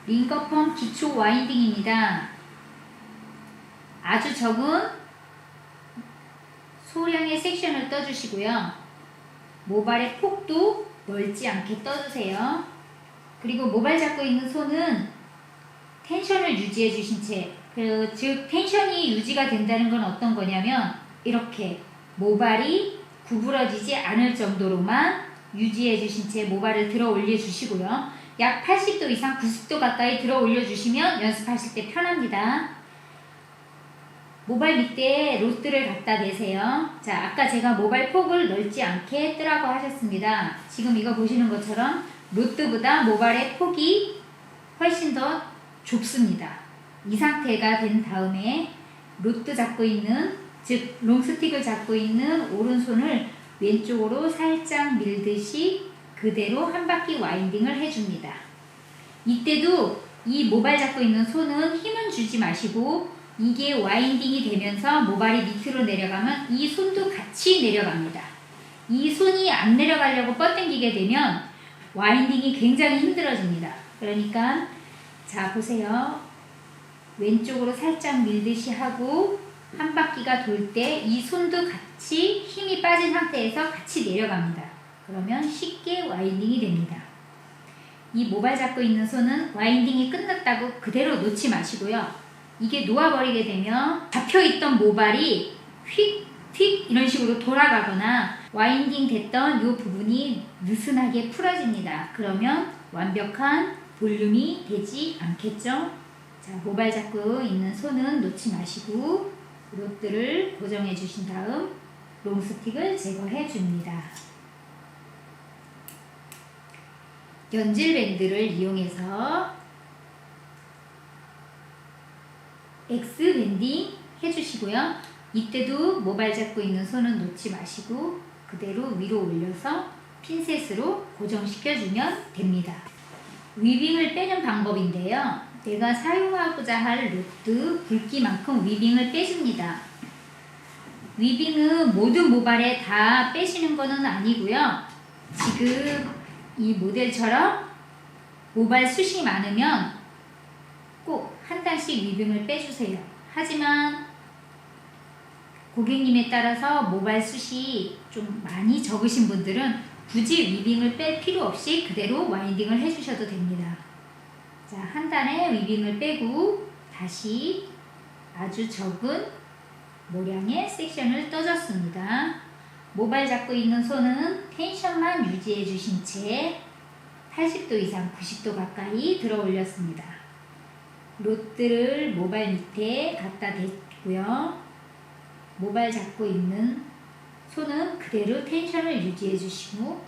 링거펌 기초 와인딩입니다. 아주 적은 소량의 섹션을 떠주시고요. 모발의 폭도 넓지 않게 떠주세요. 그리고 모발 잡고 있는 손은 텐션을 유지해 주신 채, 즉 텐션이 유지가 된다는 건 어떤 거냐면 이렇게 모발이 구부러지지 않을 정도로만 유지해 주신 채 모발을 들어 올려 주시고요. 약 80도 이상 90도 가까이 들어 올려 주시면 연습하실 때 편합니다. 모발 밑에 로트를 갖다 대세요. 자, 아까 제가 모발 폭을 넓지 않게 뜨라고 하셨습니다. 지금 이거 보시는 것처럼 로트보다 모발의 폭이 훨씬 더 좁습니다. 이 상태가 된 다음에 로트 잡고 있는, 즉 롱스틱을 잡고 있는 오른손을 왼쪽으로 살짝 밀듯이 그대로 한 바퀴 와인딩을 해줍니다. 이때도 이 모발 잡고 있는 손은 힘은 주지 마시고 이게 와인딩이 되면서 모발이 밑으로 내려가면 이 손도 같이 내려갑니다. 이 손이 안 내려가려고 뻗당기게 되면 와인딩이 굉장히 힘들어집니다. 그러니까 자 보세요. 왼쪽으로 살짝 밀듯이 하고 한 바퀴가 돌 때 이 손도 같이 힘이 빠진 상태에서 같이 내려갑니다. 그러면 쉽게 와인딩이 됩니다. 이 모발 잡고 있는 손은 와인딩이 끝났다고 그대로 놓지 마시고요. 이게 놓아버리게 되면 잡혀있던 모발이 휙휙 이런 식으로 돌아가거나 와인딩 됐던 이 부분이 느슨하게 풀어집니다. 그러면 완벽한 볼륨이 되지 않겠죠? 자, 모발 잡고 있는 손은 놓지 마시고 로트를 고정해 주신 다음 롱스틱을 제거해 줍니다. 연질밴드를 이용해서 X밴딩 해주시고요. 이때도 모발 잡고 있는 손은 놓지 마시고 그대로 위로 올려서 핀셋으로 고정시켜주면 됩니다. 위빙을 빼는 방법인데요. 내가 사용하고자 할 로트 굵기만큼 위빙을 빼줍니다. 위빙은 모든 모발에 다 빼시는 것은 아니고요. 지금 이 모델처럼 모발 숱이 많으면 꼭 한 단씩 위빙을 빼주세요. 하지만 고객님에 따라서 모발 숱이 좀 많이 적으신 분들은 굳이 위빙을 뺄 필요 없이 그대로 와인딩을 해주셔도 됩니다. 자, 한 단에 위빙을 빼고 다시 아주 적은 모량의 섹션을 떠줬습니다. 모발 잡고 있는 손은 텐션만 유지해 주신 채 80도 이상 90도 가까이 들어 올렸습니다. 로트를 모발 밑에 갖다 댔고요. 모발 잡고 있는 손은 그대로 텐션을 유지해 주시고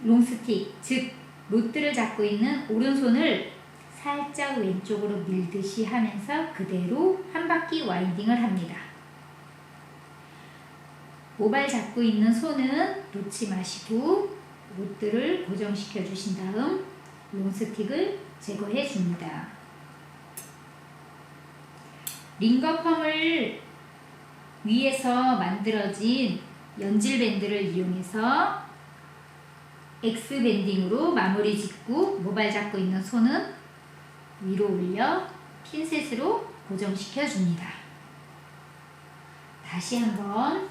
롱스틱, 즉 로트를 잡고 있는 오른손을 살짝 왼쪽으로 밀듯이 하면서 그대로 한 바퀴 와인딩을 합니다. 모발 잡고 있는 손은 놓지 마시고 로트를 고정시켜 주신 다음 롱스틱을 제거해 줍니다. 링거펌을 위에서 만들어진 연질밴드를 이용해서 X밴딩으로 마무리 짓고 모발 잡고 있는 손은 위로 올려 핀셋으로 고정시켜 줍니다. 다시 한번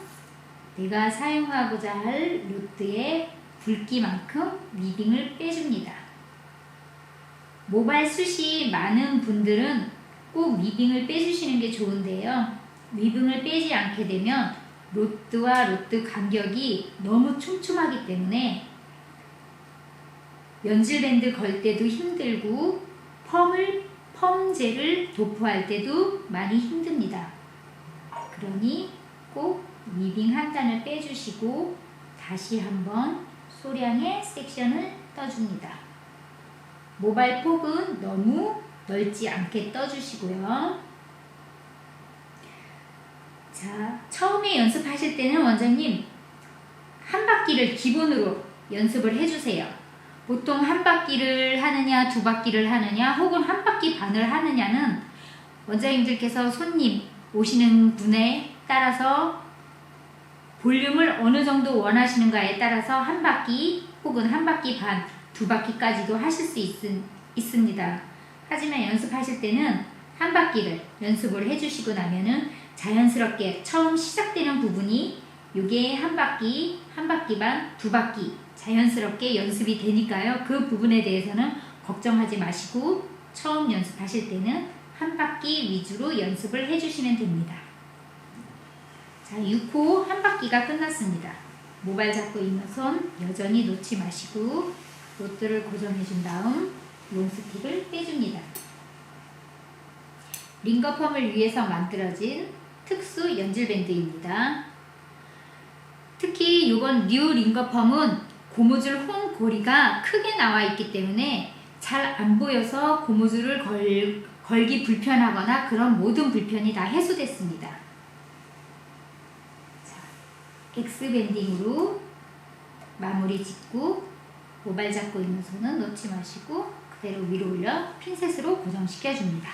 내가 사용하고자 할 로트의 굵기만큼 위빙을 빼줍니다. 모발 숱이 많은 분들은 꼭 위빙을 빼주시는 게 좋은데요. 위빙을 빼지 않게 되면 로트와 로트 간격이 너무 촘촘하기 때문에 연질밴드 걸 때도 힘들고 펌젤을 도포할 때도 많이 힘듭니다. 그러니 꼭 위빙 한 단을 빼주시고 다시 한번 소량의 섹션을 떠줍니다. 모발 폭은 너무 넓지 않게 떠주시고요. 자, 처음에 연습하실 때는 원장님 한 바퀴를 기본으로 연습을 해주세요. 보통 한 바퀴를 하느냐 두 바퀴를 하느냐 혹은 한 바퀴 반을 하느냐는 원장님들께서 손님 오시는 분에 따라서 볼륨을 어느 정도 원하시는가에 따라서 한 바퀴 혹은 한 바퀴 반, 두 바퀴까지도 하실 수 있습니다. 하지만 연습하실 때는 한 바퀴를 연습을 해주시고 나면은 자연스럽게 처음 시작되는 부분이 요게 한 바퀴, 한 바퀴 반, 두 바퀴 자연스럽게 연습이 되니까요. 그 부분에 대해서는 걱정하지 마시고 처음 연습하실 때는 한 바퀴 위주로 연습을 해주시면 됩니다. 자, 6호 한 바퀴가 끝났습니다. 모발 잡고 있는 손 여전히 놓지 마시고 로트를 고정해 준 다음 롱스틱을 빼줍니다. 링거펌을 위해서 만들어진 특수 연질밴드입니다. 특히 이번 뉴 링거펌은 고무줄 홈 고리가 크게 나와 있기 때문에 잘 안 보여서 고무줄을 걸기 불편하거나 그런 모든 불편이 다 해소됐습니다. 자, X밴딩으로 마무리 짓고 모발 잡고 있는 손은 놓지 마시고 그대로 위로 올려 핀셋으로 고정시켜 줍니다.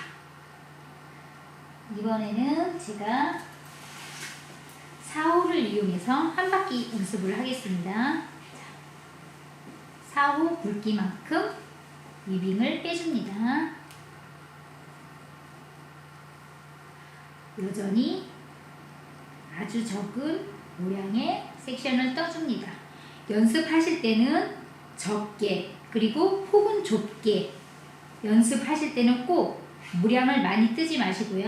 이번에는 제가 4호를 이용해서 한 바퀴 연습을 하겠습니다. 4호 굵기만큼 위빙을 빼줍니다. 여전히 아주 적은 모양의 섹션을 떠줍니다. 연습하실 때는 적게 그리고 폭은 좁게 연습하실 때는 꼭 무량을 많이 뜨지 마시고요.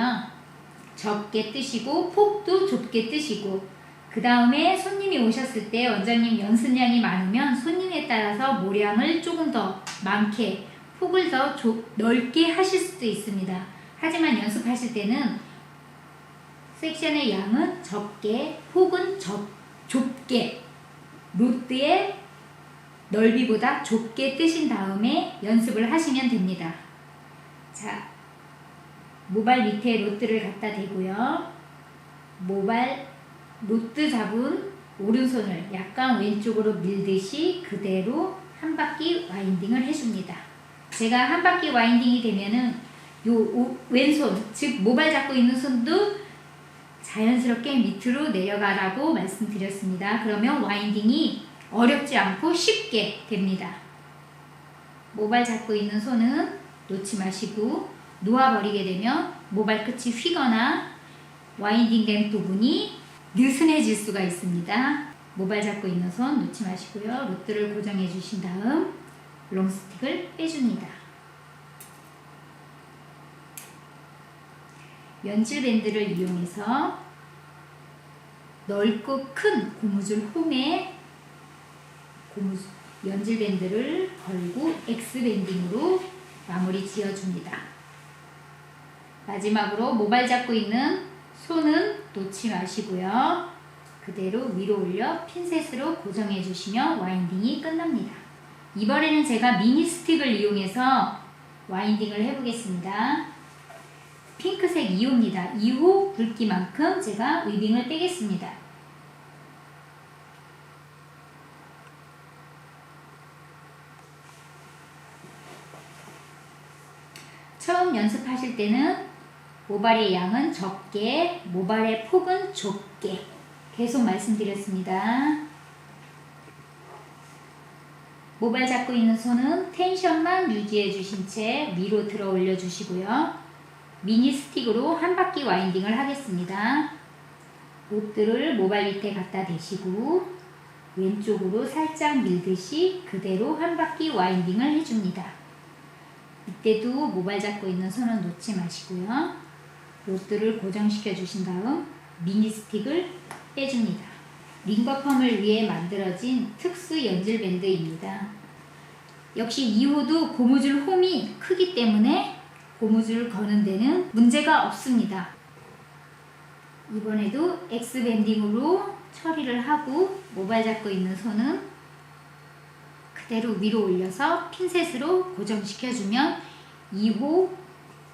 적게 뜨시고 폭도 좁게 뜨시고 그 다음에 손님이 오셨을 때 원장님 연습량이 많으면 손님에 따라서 모량을 조금 더 많게 폭을 더 넓게 하실 수도 있습니다. 하지만 연습하실 때는 섹션의 양은 적게 폭은 좁게 로트의 넓이보다 좁게 뜨신 다음에 연습을 하시면 됩니다. 자, 모발 밑에 로트를 갖다 대고요. 모발 로트 잡은 오른손을 약간 왼쪽으로 밀듯이 그대로 한 바퀴 와인딩을 해줍니다. 제가 한 바퀴 와인딩이 되면은 요 왼손, 즉 모발 잡고 있는 손도 자연스럽게 밑으로 내려가라고 말씀드렸습니다. 그러면 와인딩이 어렵지 않고 쉽게 됩니다. 모발 잡고 있는 손은 놓지 마시고 놓아버리게 되면 모발 끝이 휘거나 와인딩 된 부분이 느슨해질 수가 있습니다. 모발 잡고 있는 손 놓지 마시고요. 로트를 고정해 주신 다음 롱스틱을 빼줍니다. 연질밴드를 이용해서 넓고 큰 고무줄 홈에 연질밴드를 걸고 X밴딩으로 마무리 지어줍니다. 마지막으로 모발 잡고 있는 손은 놓지 마시고요. 그대로 위로 올려 핀셋으로 고정해 주시면 와인딩이 끝납니다. 이번에는 제가 미니 스틱을 이용해서 와인딩을 해보겠습니다. 핑크색 2호입니다. 2호 굵기만큼 제가 위빙을 빼겠습니다. 처음 연습하실 때는 모발의 양은 적게, 모발의 폭은 좁게 계속 말씀드렸습니다. 모발 잡고 있는 손은 텐션만 유지해 주신 채 위로 들어 올려 주시고요. 미니 스틱으로 한 바퀴 와인딩을 하겠습니다. 로트를 모발 밑에 갖다 대시고 왼쪽으로 살짝 밀듯이 그대로 한 바퀴 와인딩을 해줍니다. 이때도 모발 잡고 있는 손은 놓지 마시고요. 로트를 고정시켜 주신 다음 미니 스틱을 빼줍니다. 링거펌을 위해 만들어진 특수 연질밴드입니다. 역시 2호도 고무줄 홈이 크기 때문에 고무줄을 거는 데는 문제가 없습니다. 이번에도 X밴딩으로 처리를 하고 모발 잡고 있는 손은 그대로 위로 올려서 핀셋으로 고정시켜주면 2호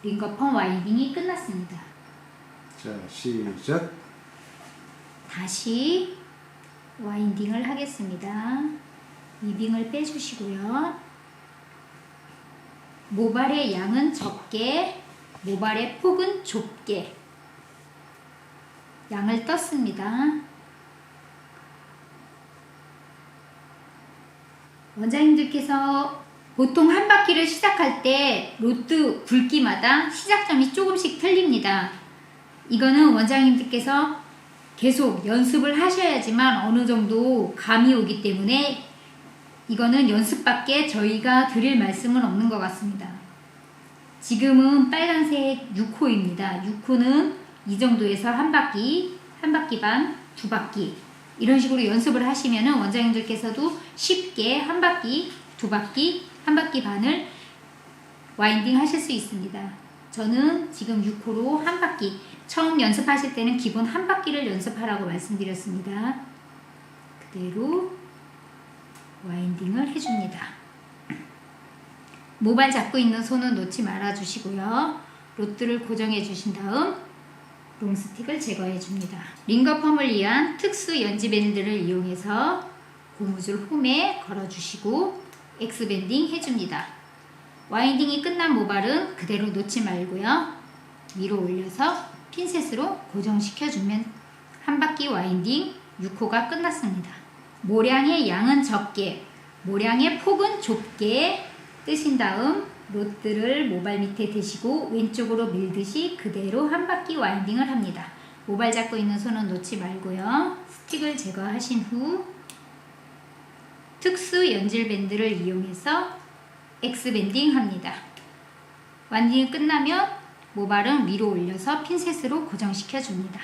링거펌 와인딩이 끝났습니다. 자, 시작. 다시 와인딩을 하겠습니다. 위빙을 빼주시고요. 모발의 양은 적게, 모발의 폭은 좁게 양을 떴습니다. 원장님들께서 보통 한 바퀴를 시작할 때 로트 굵기마다 시작점이 조금씩 틀립니다. 이거는 원장님들께서 계속 연습을 하셔야지만 어느 정도 감이 오기 때문에 이거는 연습밖에 저희가 드릴 말씀은 없는 것 같습니다. 지금은 빨간색 6호입니다. 6호는 이 정도에서 한 바퀴 반, 두 바퀴 이런 식으로 연습을 하시면은 원장님들께서도 쉽게 한 바퀴, 두 바퀴, 한 바퀴 반을 와인딩 하실 수 있습니다. 저는 지금 6호로 한 바퀴, 처음 연습하실 때는 기본 한 바퀴를 연습하라고 말씀드렸습니다. 그대로 와인딩을 해줍니다. 모발 잡고 있는 손은 놓지 말아 주시고요. 로트를 고정해 주신 다음 롱스틱을 제거해 줍니다. 링거펌을 위한 특수 연지 밴드를 이용해서 고무줄 홈에 걸어 주시고 X밴딩 해줍니다. 와인딩이 끝난 모발은 그대로 놓지 말고요. 위로 올려서 핀셋으로 고정시켜 주면 한 바퀴 와인딩 6호가 끝났습니다. 모량의 양은 적게, 모량의 폭은 좁게 뜨신 다음 로트를 모발 밑에 대시고 왼쪽으로 밀듯이 그대로 한 바퀴 와인딩을 합니다. 모발 잡고 있는 손은 놓지 말고요. 스틱을 제거하신 후 특수 연질 밴드를 이용해서 X밴딩 합니다. 와인딩이 끝나면 모발은 위로 올려서 핀셋으로 고정시켜 줍니다.